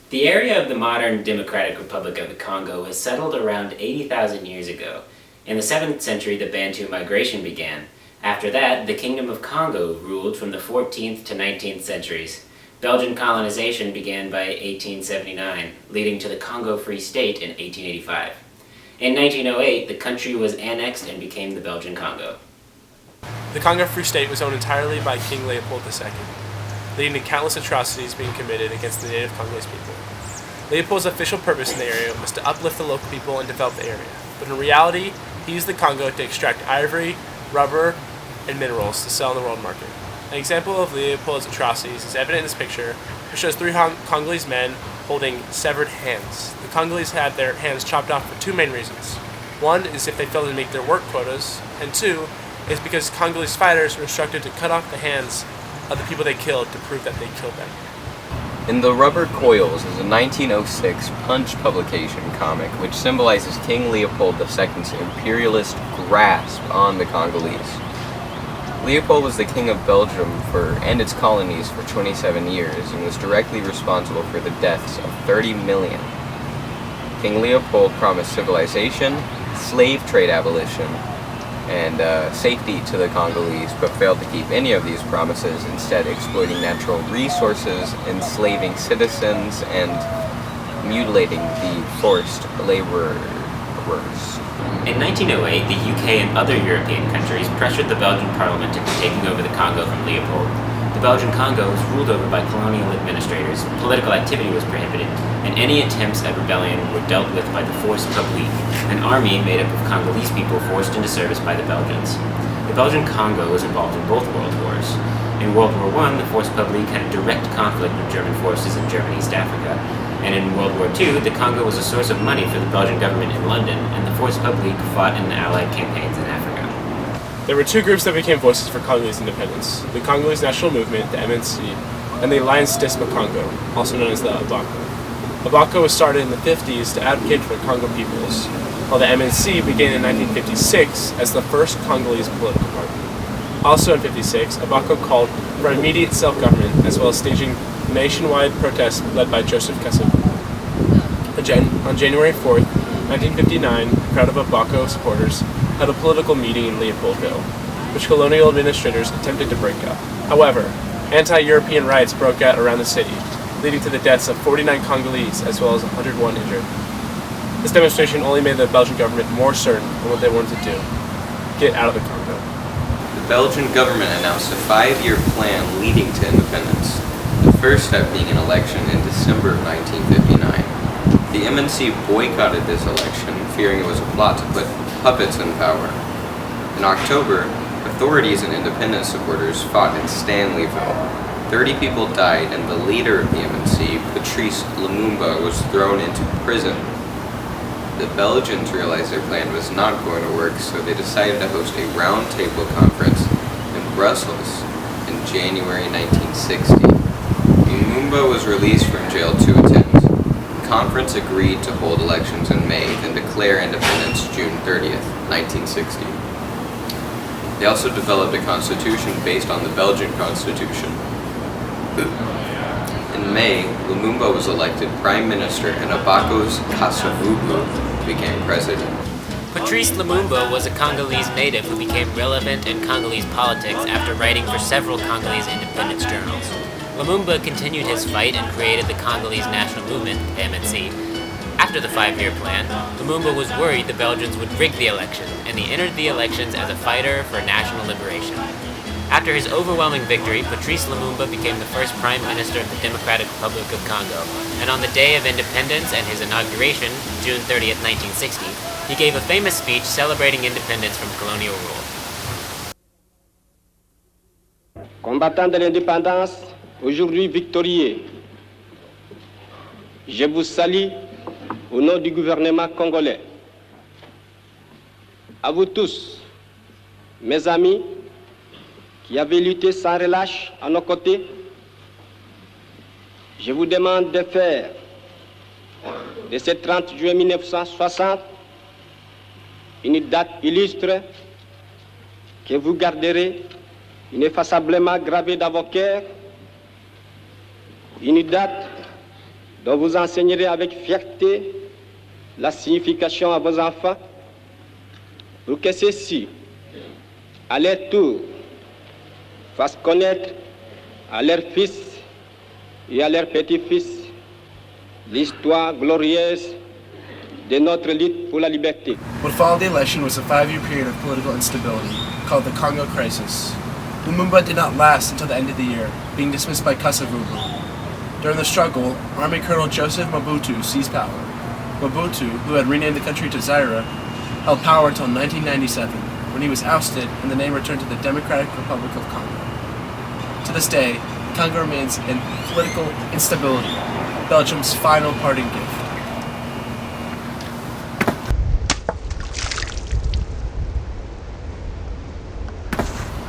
The area of the modern Democratic Republic of the Congo was settled around 80,000 years ago. In the 7th century, the Bantu migration began. After that, the Kingdom of Congo ruled from the 14th to 19th centuries. Belgian colonization began by 1879, leading to the Congo Free State in 1885. In 1908, the country was annexed and became the Belgian Congo. The Congo Free State was owned entirely by King Leopold II, leading to countless atrocities being committed against the native Congolese people. Leopold's official purpose in the area was to uplift the local people and develop the area, but in reality, he used the Congo to extract ivory, rubber, and minerals to sell in the world market. An example of Leopold's atrocities is evident in this picture, which shows three Congolese men holding severed hands. The Congolese had their hands chopped off for two main reasons. One is if they failed to meet their work quotas, and two is because Congolese fighters were instructed to cut off the hands of the people they killed to prove that they killed them. In the Rubber Coils is a 1906 Punch publication comic which symbolizes King Leopold II's imperialist grasp on the Congolese. Leopold was the king of Belgium and its colonies for 27 years and was directly responsible for the deaths of 30 million. King Leopold promised civilization, slave trade abolition, and safety to the Congolese, but failed to keep any of these promises, instead exploiting natural resources, enslaving citizens, and mutilating the forced laborers. In 1908, the UK and other European countries pressured the Belgian parliament into taking over the Congo from Leopold. The Belgian Congo was ruled over by colonial administrators, political activity was prohibited, and any attempts at rebellion were dealt with by the force publique, an army made up of Congolese people forced into service by the Belgians. The Belgian Congo was involved in both world wars. In World War I, the force publique had a direct conflict with German forces in Germany, East Africa. And in World War II, the Congo was a source of money for the Belgian government in London, and the force publique fought in the Allied campaigns in Africa. There were two groups that became voices for Congolese independence: the Congolese National Movement, the MNC, and the Alliance Disma Congo, also known as the ABACO. ABACO was started in the 50s to advocate for the Congo peoples, while the MNC began in 1956 as the first Congolese political party. Also in 1956, ABACO called for immediate self-government, as well as staging nationwide protests led by Joseph Kasavubu. On January 4th, 1959, a crowd of ABACO supporters held a political meeting in Leopoldville, which colonial administrators attempted to break up. However, anti-European riots broke out around the city, leading to the deaths of 49 Congolese as well as 101 injured. This demonstration only made the Belgian government more certain on what they wanted to do: get out of the Congo. The Belgian government announced a 5-year plan leading to independence, the first step being an election in December of 1959. The MNC boycotted this election, fearing it was a plot to put puppets in power. In October, authorities and independence supporters fought in Stanleyville. 30 people died, and the leader of the MNC, Patrice Lumumba, was thrown into prison. The Belgians realized their plan was not going to work, so they decided to host a roundtable conference in Brussels in January 1960. Lumumba was released from jail to attend. The conference agreed to hold elections in May, then declare independence June 30th, 1960. They also developed a constitution based on the Belgian constitution. In May, Lumumba was elected prime minister and ABACO's Kasavubu became president. Patrice Lumumba was a Congolese native who became relevant in Congolese politics after writing for several Congolese independence journals. Lumumba continued his fight and created the Congolese National Movement, the MNC. After the 5-year plan, Lumumba was worried the Belgians would rig the election, and he entered the elections as a fighter for national liberation. After his overwhelming victory, Patrice Lumumba became the first Prime Minister of the Democratic Republic of Congo, and on the day of independence and his inauguration, June 30th, 1960, he gave a famous speech celebrating independence from colonial rule. Combattants de l'indépendance, aujourd'hui victorieux, je vous salue au nom du gouvernement congolais. À vous tous, mes amis, qui avez lutté sans relâche à nos côtés, je vous demande de faire de ce 30 juin 1960 une date illustre que vous garderez ineffaçablement gravée dans vos cœurs, une date dont vous enseignerez avec fierté la signification à vos enfants, pour que ceux-ci, à leur tour, fassent connaître à leurs fils et à leurs petits-fils l'histoire glorieuse de notre lutte pour la liberté. What followed the election was a 5-year period of political instability, called the Congo Crisis. Lumumba did not last until the end of the year, being dismissed by Kasavubu. During the struggle, Army Colonel Joseph Mobutu seized power. Mobutu, who had renamed the country to Zaire, held power until 1997, when he was ousted and the name returned to the Democratic Republic of Congo. To this day, Congo remains in political instability, Belgium's final parting gift.